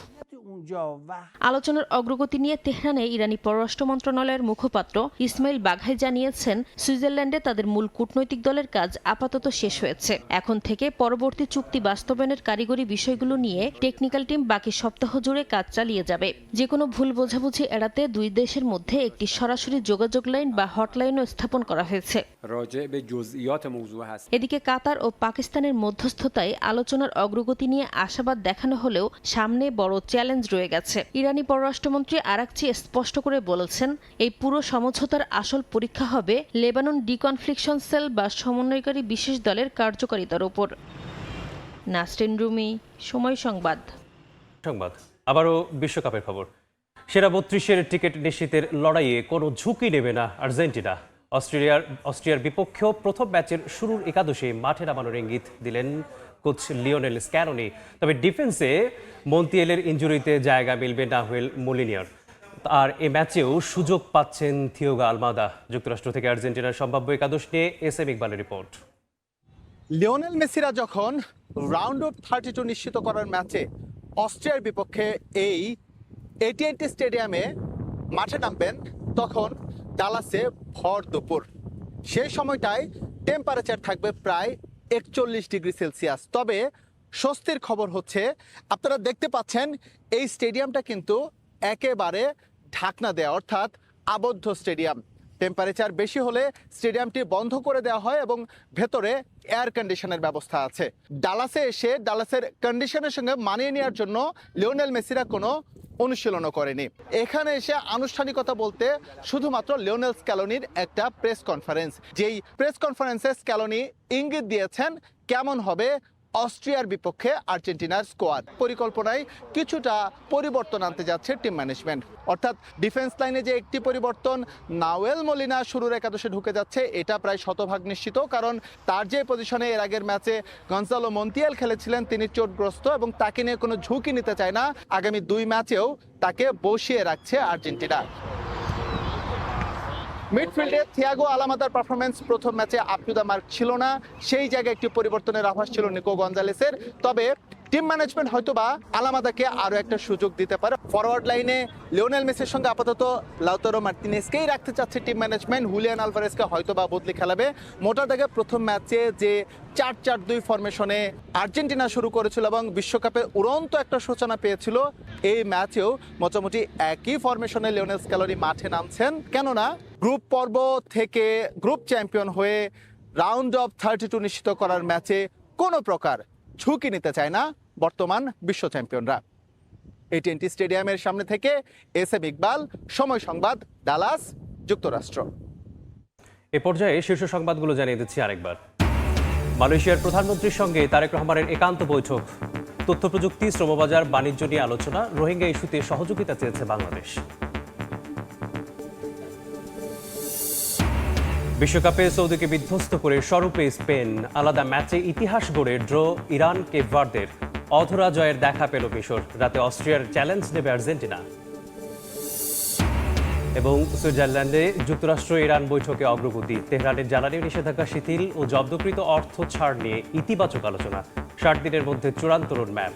আলোচনার অগ্রগতি নিয়ে তেহরানে ইরানি পররাষ্ট্র মন্ত্রণালয়ের মুখপাত্র ইসমাইল বাঘাই জানিয়েছেন, সুইজারল্যান্ডে তাদের মূল কূটনৈতিক দলের কাজ আপাতত শেষ হয়েছে। এখন থেকে পরবর্তী চুক্তি বাস্তবায়নের কারিগরি বিষয়গুলো নিয়ে টেকনিক্যাল টিম বাকি সপ্তাহ জুড়ে কাজ চালিয়ে যাবে। যে কোনো ভুল বোঝাবুঝি এড়াতে দুই দেশের মধ্যে একটি সরাসরি যোগাযোগ লাইন বা হটলাইনও স্থাপন করা হয়েছে। এদিকে কাতার ও পাকিস্তানের মধ্যস্থতায় আলোচনার অগ্রগতি নিয়ে আশাবাদ দেখানো হলেও সামনে বড় চ্যালেঞ্জ রয়ে গেছে। ইরানি পররাষ্ট্রমন্ত্রী আরাকচি স্পষ্ট করে বলেছেন, এই পুরো সমঝোতার আসল পরীক্ষা হবে লেবানন ডিকনফ্লিকশন সেল বা সমন্বয়কারী বিশেষ দলের কার্যকারিতার উপর। নাসরিন রুমি, সময় সংবাদ। আবারও বিশ্বকাপের খবর। সেরা 32-এর টিকিট নিশ্চিতের লড়াইয়ে কোনো ঝুঁকি নেবে না আর্জেন্টিনা। অস্ট্রিয়ার বিপক্ষেও প্রথম ম্যাচের শুরুর একাদশে মাঠে নামানোর ইঙ্গিত দিলেন কোচ লিওনেল স্ক্যালোনি। তবে ডিফেন্সে মন্তিয়ালের ইনজুরিতে জায়গা মিলবে নাহুয়েল মোলিনিয়ার। আর এ ম্যাচেও সুযোগ পাচ্ছেন থিয়াগো আলমাদা। যুক্তরাষ্ট্র থেকে আর্জেন্টিনার সম্ভাব্য একাদশ নিয়ে এস এম ইকবালের রিপোর্ট। লিওনেল মেসিরা যখন রাউন্ড অফ 32 নিশ্চিত করার ম্যাচে অস্ট্রিয়ার বিপক্ষে এই AT&T স্টেডিয়ামে মাঠে নামবেন, তখন ডালাসে ভর দুপুর। সেই সময়টায় টেম্পারেচার থাকবে প্রায় 41°C। তবে স্বস্তির খবর হচ্ছে আপনারা দেখতে পাচ্ছেন এই স্টেডিয়ামটা কিন্তু একেবারে ঢাকনা দেয়া, অর্থাৎ আবদ্ধ স্টেডিয়াম। টেম্পারেচার বেশি হলে স্টেডিয়ামটি বন্ধ করে দেওয়া হয় এবং ভেতরে এয়ার কন্ডিশনের ব্যবস্থা আছে। ডালাসে এসে ডালাসের কন্ডিশনের সঙ্গে মানিয়ে নেওয়ার জন্য লিওনেল মেসিরা কোনো অনুশীলনও করেনি। এখানে এসে আনুষ্ঠানিকতা বলতে শুধুমাত্র লিওনেল স্ক্যালোনির একটা প্রেস কনফারেন্স, যেই প্রেস কনফারেন্সে স্ক্যালোনি ইঙ্গিত দিয়েছেন কেমন হবে অস্ট্রিয়ার বিপক্ষে আর্জেন্টিনার স্কোয়াড। পরিকল্পনায় কিছুটা পরিবর্তন আনতে যাচ্ছে টিম ম্যানেজমেন্ট, অর্থাৎ ডিফেন্স লাইনে যে একটি পরিবর্তন, নাওয়েল মলিনা শুরুর একাদশে ঢুকে যাচ্ছে, এটা প্রায় শতভাগ নিশ্চিত, কারণ তার যে পজিশনে এর আগের ম্যাচে গনজালো মন্তিয়াল খেলেছিলেন তিনি চোটগ্রস্ত এবং তাকে নিয়ে কোনো ঝুঁকি নিতে চায় না। আগামী 2 ম্যাচেও তাকে বসিয়ে রাখছে আর্জেন্টিনা। মিডফিল্ডে থিয়াগো আলামাদার পারফরমেন্স প্রথম ম্যাচে আপ টু দ্য মার্ক ছিল না, সেই জায়গায় একটি পরিবর্তনের আভাস ছিল নিকো গঞ্জালেসের। তবে টিম ম্যানেজমেন্ট হয়তোবা আলামাদাকে আরও একটা সুযোগ দিতে পারে। ফরওয়ার্ড লাইনে লিওনেল মেসির সঙ্গে আপাতত লাউতারো মার্টিনেজকেই রাখতে চাচ্ছে টিম ম্যানেজমেন্ট, হুলিয়ান আলভারেজকে হয়তোবা বদলে খেলাবে। মোটা দাগে প্রথম ম্যাচে যে 4-4-2 ফরমেশনে আর্জেন্টিনা শুরু করেছিল এবং বিশ্বকাপে উড়ন্ত একটা সূচনা পেয়েছিল, এই ম্যাচেও মোটামুটি একই ফরমেশনে লিওনেল স্ক্যালোনি মাঠে নামছেন। কেননা গ্রুপ পর্ব থেকে গ্রুপ চ্যাম্পিয়ন হয়ে রাউন্ড অফ 32 নিশ্চিত করার ম্যাচে কোনো প্রকার ঝুঁকি নিতে চায় না বর্তমান বিশ্ব চ্যাম্পিয়নরা। AT&T স্টেডিয়ামের সামনে থেকে SM ইকবাল, সময় সংবাদ, ডালাস, যুক্তরাষ্ট্র। এ পর্যায়ে শীর্ষ সংবাদগুলো জানিয়ে দিচ্ছি আরেকবার। মালয়েশিয়ার প্রধানমন্ত্রীর সঙ্গে তারেক রহমানের একান্ত বৈঠক। তথ্য প্রযুক্তি, শ্রমবাজার, বাণিজ্য নিয়ে আলোচনা। রোহিঙ্গা ইস্যুতে সহযোগিতা চেয়েছে বাংলাদেশ। বিশ্বকাপে সৌদিকে বিধ্বস্ত করে স্বরূপে স্পেন। আলাদা ম্যাচে ইতিহাস গড়ে ড্র ইরান কেপ ভার্দের। অধরা জয়ের দেখা পেল মিশর। রাতে অস্ট্রিয়ার চ্যালেঞ্জ নেবে আর্জেন্টিনা। এবং সুইজারল্যান্ডে যুক্তরাষ্ট্র ইরান বৈঠকে অগ্রগতি। তেহরানের জ্বালানি নিষেধাজ্ঞা শিথিল ও জব্দকৃত অর্থ ছাড় নিয়ে ইতিবাচক আলোচনা। 60 দিনের মধ্যে চূড়ান্ত রোডম্যাপ।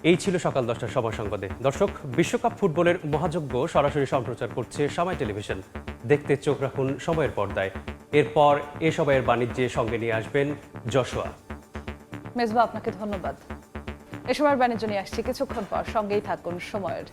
এই ছিল সকাল 10টার সময় সংবাদে। দর্শক, বিশ্বকাপ ফুটবলের মহাযজ্ঞ সরাসরি সম্প্রচার করছে সময় টেলিভিশন। দেখতে চোখ রাখুন সময়ের পর্দায়। এরপর এ সময়ের বাণিজ্যে সঙ্গে নিয়ে আসবেন যশোয়া। মেজবা, আপনাকে ধন্যবাদ। এ সময়ের বাণিজ্য নিয়ে আসছি কিছুক্ষণ পর, সঙ্গেই থাকুন সময়ের।